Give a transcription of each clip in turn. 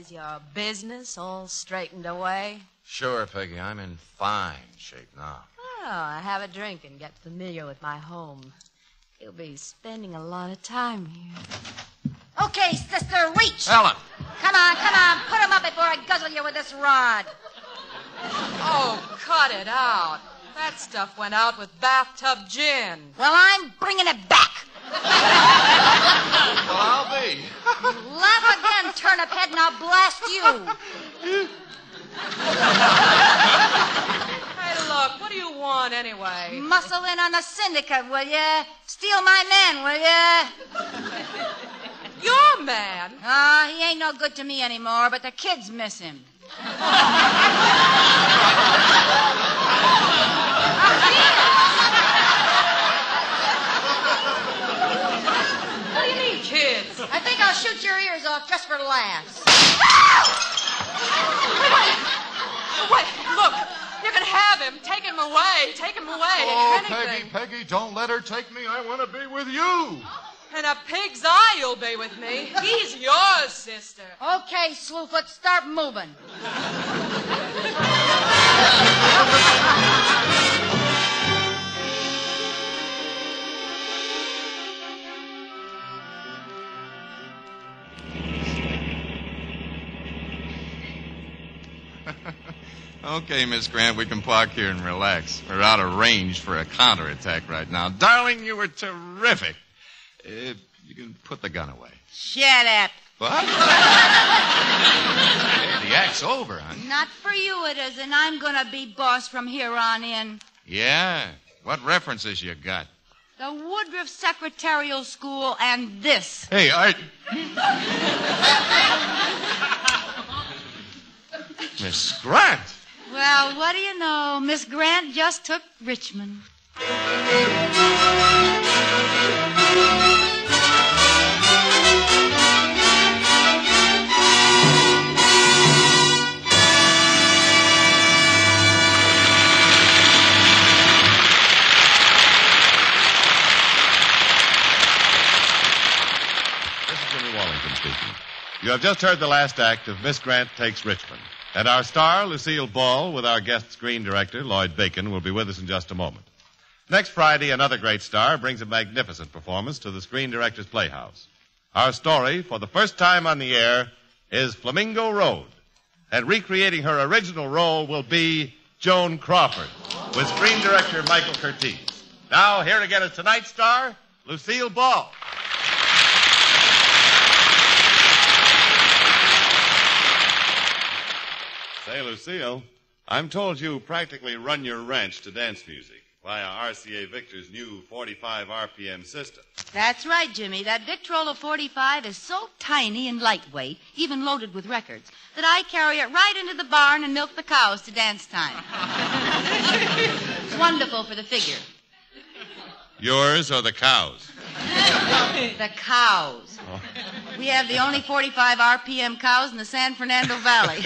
Is your business all straightened away? Sure, Peggy. I'm in fine shape now. Oh, have a drink and get familiar with my home. You'll be spending a lot of time here. Okay, sister, reach. Ellen! Come on. Put him up before I guzzle you with this rod. Oh, cut it out. That stuff went out with bathtub gin. Well, I'm bringing it back. Well, I'll be. Laugh again, turnip head, and I'll blast you. Hey, look, what do you want anyway? Muscle in on the syndicate, will ya? Steal my man, will ya? Your man? He ain't no good to me anymore, but the kids miss him. What do you mean, kids? I think I'll shoot your ears off just for laughs. Wait, look. You can have him. Take him away. Take him away. Oh, Anything. Peggy, don't let her take me. I want to be with you. In a pig's eye, you'll be with me. He's yours, sister. Okay, Slewfoot, start moving. Okay, Miss Grant, we can park here and relax. We're out of range for a counterattack right now. Darling, you were terrific. You can put the gun away. Shut up. What? Hey, the act's over, honey. Not for you it isn't. I'm going to be boss from here on in. Yeah? What references you got? The Woodruff Secretarial School and this. Hey, Miss Grant! Well, what do you know? Miss Grant just took Richmond. You have just heard the last act of Miss Grant Takes Richmond. And our star, Lucille Ball, with our guest screen director, Lloyd Bacon, will be with us in just a moment. Next Friday, another great star brings a magnificent performance to the Screen Director's Playhouse. Our story, for the first time on the air, is Flamingo Road. And recreating her original role will be Joan Crawford, with Screen Director Michael Curtiz. Now, here again is tonight's star, Lucille Ball. Say, Lucille, I'm told you practically run your ranch to dance music via RCA Victor's new 45 RPM system. That's right, Jimmy. That Victrola 45 is so tiny and lightweight, even loaded with records, that I carry it right into the barn and milk the cows to dance time. It's wonderful for the figure. Yours or the cows? The cows. Oh. We have the only 45 RPM cows in the San Fernando Valley.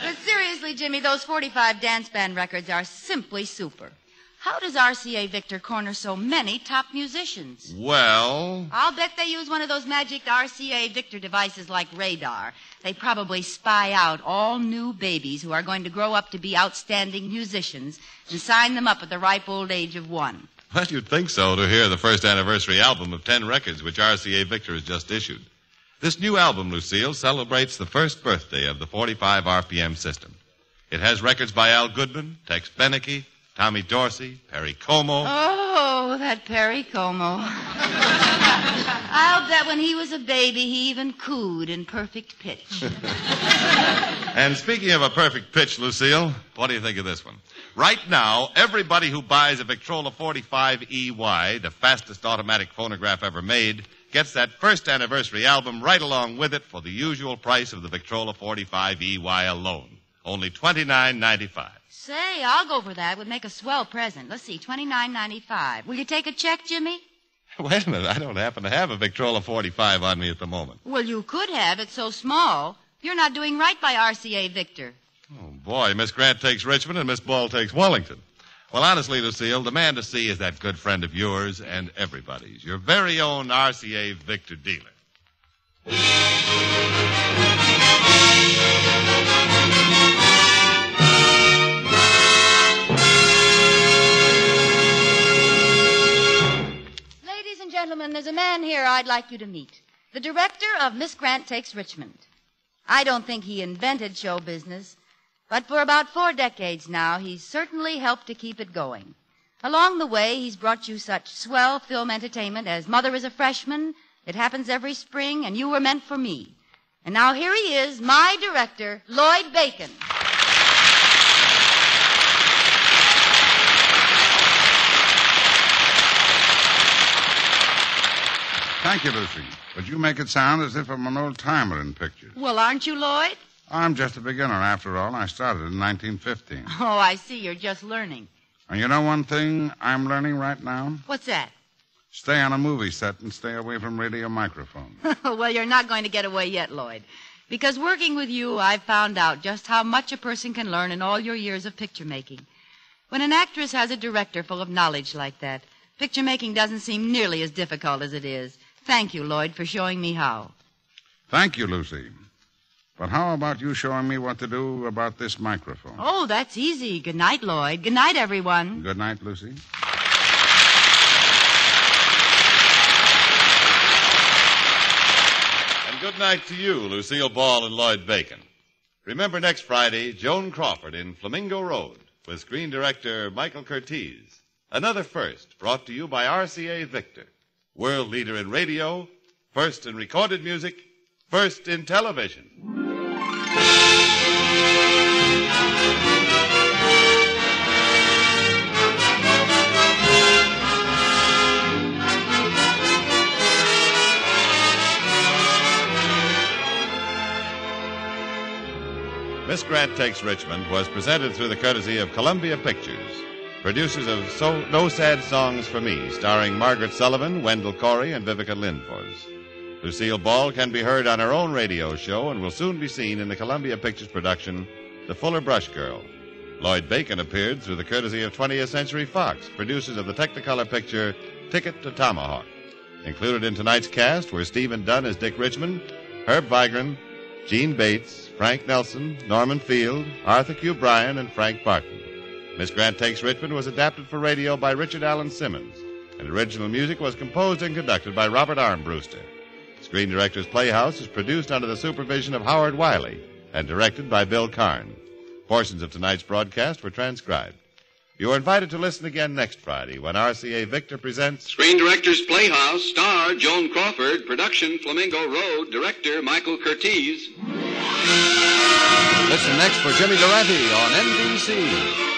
But seriously, Jimmy, those 45 dance band records are simply super. How does RCA Victor corner so many top musicians? Well, I'll bet they use one of those magic RCA Victor devices like radar. They probably spy out all new babies who are going to grow up to be outstanding musicians and sign them up at the ripe old age of 1. Well, you'd think so to hear the first anniversary album of 10 records which RCA Victor has just issued. This new album, Lucille, celebrates the first birthday of the 45 RPM system. It has records by Al Goodman, Tex Beneke, Tommy Dorsey, Perry Como. Oh, that Perry Como. I'll bet when he was a baby, he even cooed in perfect pitch. And speaking of a perfect pitch, Lucille, what do you think of this one? Right now, everybody who buys a Victrola 45 EY, the fastest automatic phonograph ever made, gets that first anniversary album right along with it for the usual price of the Victrola 45 EY alone. Only $29.95. Say, I'll go for that. Would make a swell present. Let's see, $29.95. Will you take a check, Jimmy? Wait a minute. I don't happen to have a Victrola 45 on me at the moment. Well, you could have. It's so small. You're not doing right by RCA Victor. Oh, boy. Miss Grant takes Richmond and Miss Ball takes Wellington. Well, honestly, Lucille, the man to see is that good friend of yours and everybody's, your very own RCA Victor dealer. there's a man here I'd like you to meet. The director of Miss Grant Takes Richmond. I don't think he invented show business, but for about 4 decades now, he's certainly helped to keep it going. Along the way, he's brought you such swell film entertainment as Mother is a Freshman, It Happens Every Spring, and You Were Meant for Me. And now here he is, my director, Lloyd Bacon. Thank you, Lucy. But you make it sound as if I'm an old-timer in pictures. Well, aren't you, Lloyd? I'm just a beginner, after all. I started in 1915. Oh, I see. You're just learning. And you know one thing I'm learning right now? What's that? Stay on a movie set and stay away from radio microphones. Well, you're not going to get away yet, Lloyd. Because working with you, I've found out just how much a person can learn in all your years of picture making. When an actress has a director full of knowledge like that, picture making doesn't seem nearly as difficult as it is. Thank you, Lloyd, for showing me how. Thank you, Lucy. But how about you showing me what to do about this microphone? Oh, that's easy. Good night, Lloyd. Good night, everyone. Good night, Lucy. And good night to you, Lucille Ball and Lloyd Bacon. Remember next Friday, Joan Crawford in Flamingo Road with screen director Michael Curtiz. Another first brought to you by RCA Victor. World leader in radio, first in recorded music, first in television. Miss Grant Takes Richmond was presented through the courtesy of Columbia Pictures. Producers of No Sad Songs for Me, starring Margaret Sullivan, Wendell Corey, and Vivica Lindfors. Lucille Ball can be heard on her own radio show and will soon be seen in the Columbia Pictures production, The Fuller Brush Girl. Lloyd Bacon appeared through the courtesy of 20th Century Fox, producers of the Technicolor picture Ticket to Tomahawk. Included in tonight's cast were Stephen Dunn as Dick Richmond, Herb Vigran, Gene Bates, Frank Nelson, Norman Field, Arthur Q. Bryan, and Frank Barton. Miss Grant Takes Richmond was adapted for radio by Richard Allen Simmons, and original music was composed and conducted by Robert Armbruster. Screen Directors Playhouse is produced under the supervision of Howard Wiley and directed by Bill Karn. Portions of tonight's broadcast were transcribed. You are invited to listen again next Friday when RCA Victor presents Screen Directors Playhouse, star Joan Crawford, production Flamingo Road, director Michael Curtiz. Listen next for Jimmy Durante on NBC.